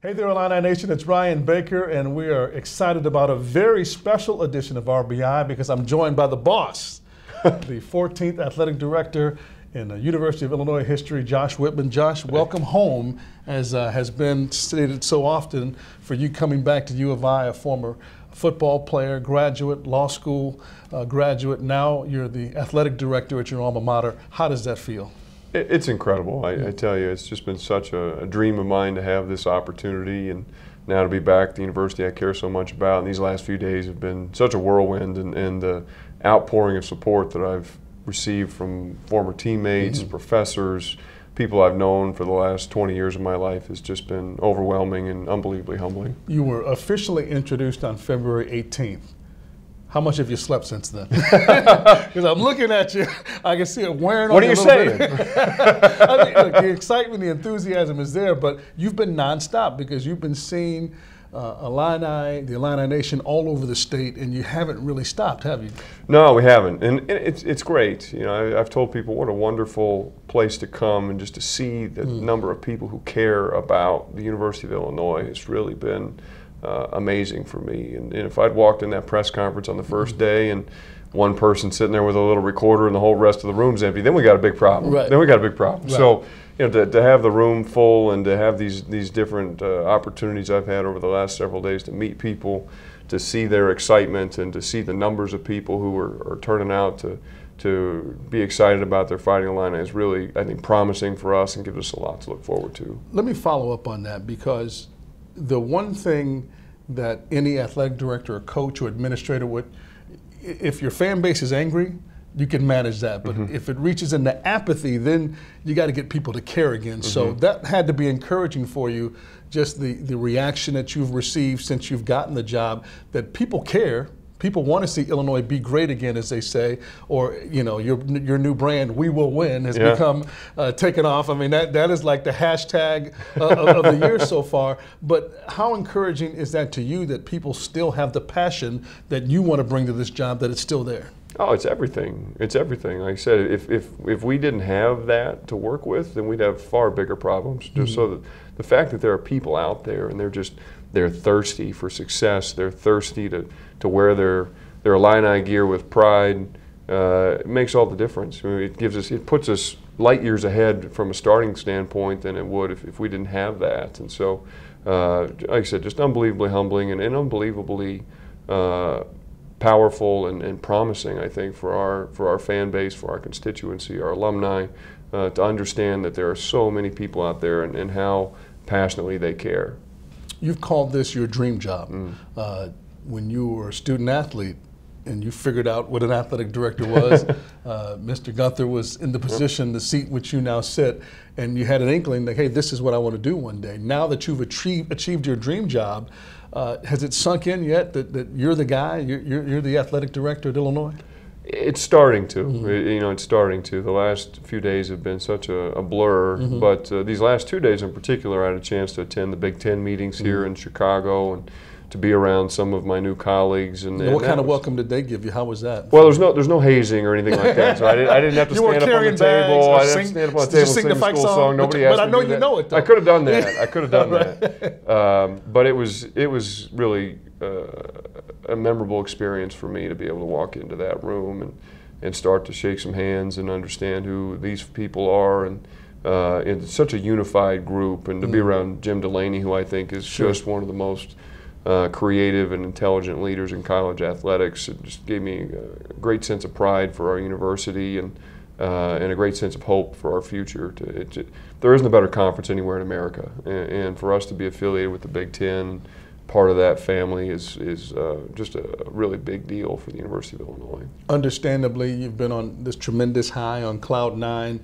Hey there, Illini Nation, it's Ryan Baker, and we are excited about a very special edition of RBI because I'm joined by the boss, the 14th Athletic Director in the University of Illinois history, Josh Whitman. Josh, welcome home, as has been stated so often, for you coming back to U of I, a former football player, graduate, law school graduate. Now you're the Athletic Director at your alma mater. How does that feel? It's incredible. I tell you, it's just been such a dream of mine to have this opportunity, and now to be back at the university I care so much about. And these last few days have been such a whirlwind, and the outpouring of support that I've received from former teammates, professors, people I've known for the last 20 years of my life has just been overwhelming and unbelievably humbling. You were officially introduced on February 18th. How much have you slept since then? Because I'm looking at you, I can see it wearing on. What are you saying? I mean, look, the excitement, the enthusiasm is there, but you've been nonstop because you've been seeing Illini, the Illini Nation, all over the state, and you haven't really stopped, have you? No, we haven't, and it's great. You know, I've told people what a wonderful place to come, and just to see the number of people who care about the University of Illinois has really been amazing for me. And if I'd walked in that press conference on the first day and one person sitting there with a little recorder and the whole rest of the room's empty, then we got a big problem. Right. Then we got a big problem. Right. So, you know, to have the room full and to have these different opportunities I've had over the last several days to meet people, to see their excitement and to see the numbers of people who are turning out to be excited about their Fighting Illini is really, I think, promising for us and gives us a lot to look forward to. Let me follow up on that, because the one thing that any athletic director or coach or administrator would, if your fan base is angry, you can manage that. But if it reaches into apathy, then you got to get people to care again. So that had to be encouraging for you, just the reaction that you've received since you've gotten the job, that people care. People want to see Illinois be great again, as they say, or, you know, your new brand, "We Will Win," has become taken off. I mean, that is like the hashtag of the year so far. But how encouraging is that to you, that people still have the passion that you want to bring to this job, that it's still there? Oh, it's everything. It's everything. Like I said, if we didn't have that to work with, then we'd have far bigger problems. Just so that the fact that there are people out there and they're thirsty for success, they're thirsty to wear their Illini gear with pride, it makes all the difference. I mean, it puts us light years ahead from a starting standpoint than it would if we didn't have that. And so, like I said, just unbelievably humbling and unbelievably powerful and promising, I think, for our fan base, for our constituency, our alumni, to understand that there are so many people out there and how passionately they care. You've called this your dream job. When you were a student athlete and you figured out what an athletic director was, Mr. Gunther was in the position, the seat which you now sit, and you had an inkling that, hey, this is what I want to do one day. Now that you've achieved your dream job, has it sunk in yet that you're the guy, you're the athletic director at Illinois? It's starting to. You know, it's starting to. The last few days have been such a blur, but these last 2 days in particular, I had a chance to attend the Big Ten meetings here in Chicago and to be around some of my new colleagues. And what kind of welcome did they give you? How was that? Well, there's no hazing or anything like that, so I didn't have to stand up on the table. I didn't stand up on the table and sing the school song. Nobody asked me to do that. But I know you know it, though. I could have done that. I could have done that. But it was really a memorable experience for me to be able to walk into that room and start to shake some hands and understand who these people are, and it's such a unified group, and to be around Jim Delaney, who I think is just one of the most creative and intelligent leaders in college athletics. It just gave me a great sense of pride for our university and a great sense of hope for our future. There isn't a better conference anywhere in America, and for us to be affiliated with the Big Ten, part of that family, is just a really big deal for the University of Illinois. Understandably, you've been on this tremendous high on cloud nine.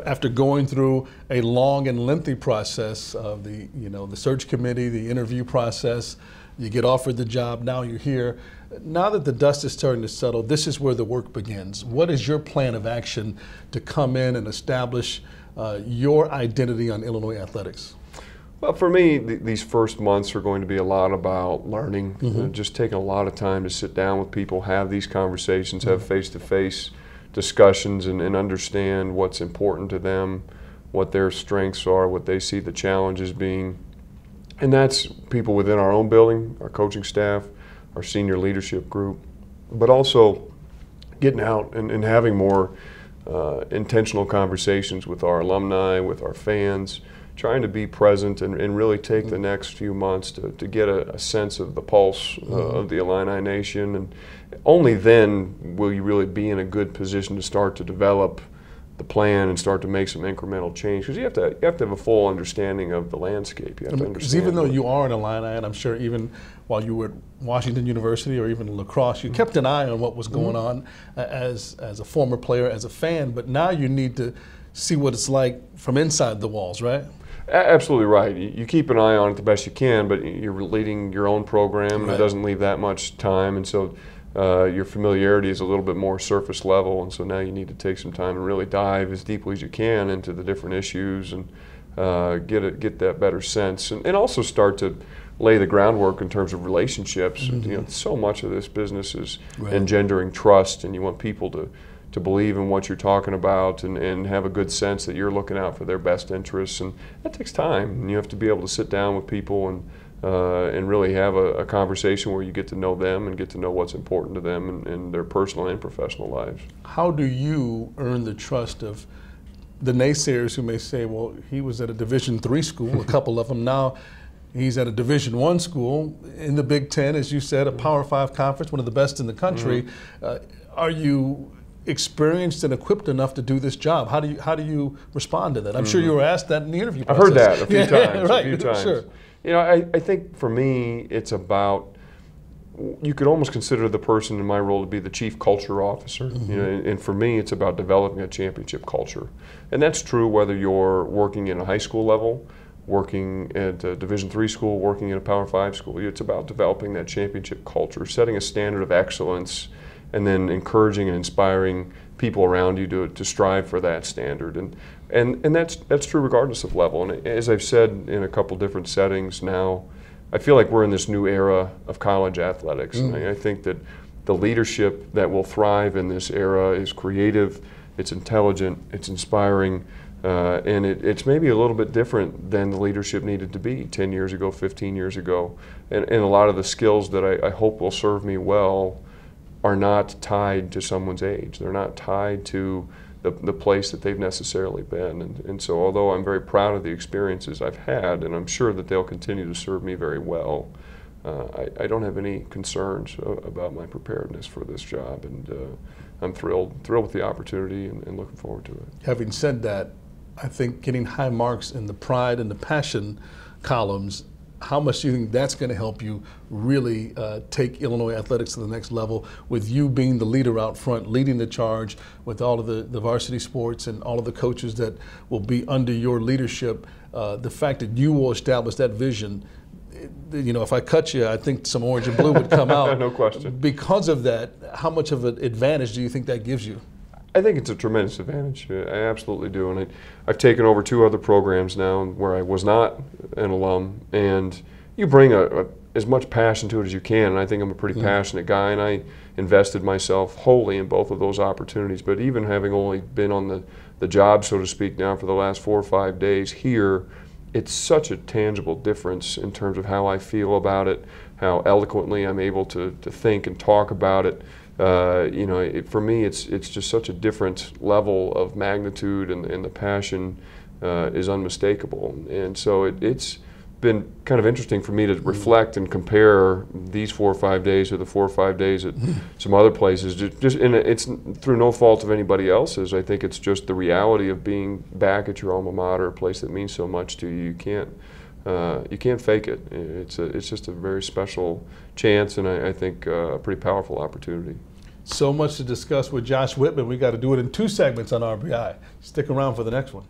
After going through a long and lengthy process of the search committee, the interview process, you get offered the job, now you're here. Now that the dust is starting to settle, this is where the work begins. What is your plan of action to come in and establish your identity on Illinois athletics? Well, for me, these first months are going to be a lot about learning, just taking a lot of time to sit down with people, have these conversations, have face-to-face discussions, and understand what's important to them, what their strengths are, what they see the challenges being, And that's people within our own building, our coaching staff, our senior leadership group, but also getting out and having more intentional conversations with our alumni, with our fans, trying to be present and really take the next few months to get a sense of the pulse of the Illini Nation. And only then will you really be in a good position to start to develop the plan and start to make some incremental change, because you have to have a full understanding of the landscape. You have to understand. Even though you are an Illini, and I'm sure even while you were at Washington University or even lacrosse, you kept an eye on what was going on as a former player, as a fan. But now you need to see what it's like from inside the walls, right? Absolutely right. You keep an eye on it the best you can, but you're leading your own program, and it doesn't leave that much time, and so your familiarity is a little bit more surface level, and so now you need to take some time and really dive as deeply as you can into the different issues and get that better sense, and also start to lay the groundwork in terms of relationships. You know, so much of this business is engendering trust, and you want people to believe in what you're talking about and have a good sense that you're looking out for their best interests, and that takes time. And you have to be able to sit down with people and really have a conversation where you get to know them and get to know what's important to them in their personal and professional lives. How do you earn the trust of the naysayers who may say, well, he was at a Division III school, a couple of them now, he's at a Division I school in the Big Ten, as you said, a Power 5 conference, one of the best in the country. Are you experienced and equipped enough to do this job? How do you respond to that? I'm sure you were asked that in the interview process. I've heard that a few times. Right, a few times. Sure. You know, I think for me, it's about, you could almost consider the person in my role to be the chief culture officer. You know, and for me, it's about developing a championship culture. And that's true whether you're working in a high school level, working at a Division III school, working in a Power 5 school. It's about developing that championship culture, setting a standard of excellence, and then encouraging and inspiring people around you to strive for that standard. And that's true regardless of level. And as I've said in a couple different settings now, I feel like we're in this new era of college athletics. And I think that the leadership that will thrive in this era is creative, it's intelligent, it's inspiring, and it's maybe a little bit different than the leadership needed to be 10 years ago, 15 years ago. And a lot of the skills that I hope will serve me well are not tied to someone's age. They're not tied to the place that they've necessarily been. And so although I'm very proud of the experiences I've had, and I'm sure that they'll continue to serve me very well, I don't have any concerns about my preparedness for this job. And I'm thrilled with the opportunity and looking forward to it. Having said that, I think getting high marks in the pride and the passion columns, how much do you think that's going to help you really take Illinois athletics to the next level, with you being the leader out front, leading the charge with all of the varsity sports and all of the coaches that will be under your leadership? The fact that you will establish that vision, you know, if I cut you, I think some orange and blue would come out. No question. Because of that, how much of an advantage do you think that gives you? I think it's a tremendous advantage. I absolutely do. And I've taken over 2 other programs now where I was not an alum, and you bring as much passion to it as you can. And I think I'm a pretty passionate guy, and I invested myself wholly in both of those opportunities. But even having only been on the job, so to speak, now for the last 4 or 5 days here, it's such a tangible difference in terms of how I feel about it, how eloquently I'm able to think and talk about it. You know, for me, it's just such a different level of magnitude, and the passion is unmistakable. And so it's been kind of interesting for me to reflect and compare these 4 or 5 days to the 4 or 5 days at some other places. And it's through no fault of anybody else's. I think it's just the reality of being back at your alma mater, a place that means so much to you. You can't fake it. It's just a very special chance, and I think a pretty powerful opportunity. So much to discuss with Josh Whitman. We got to do it in 2 segments on RBI. Stick around for the next one.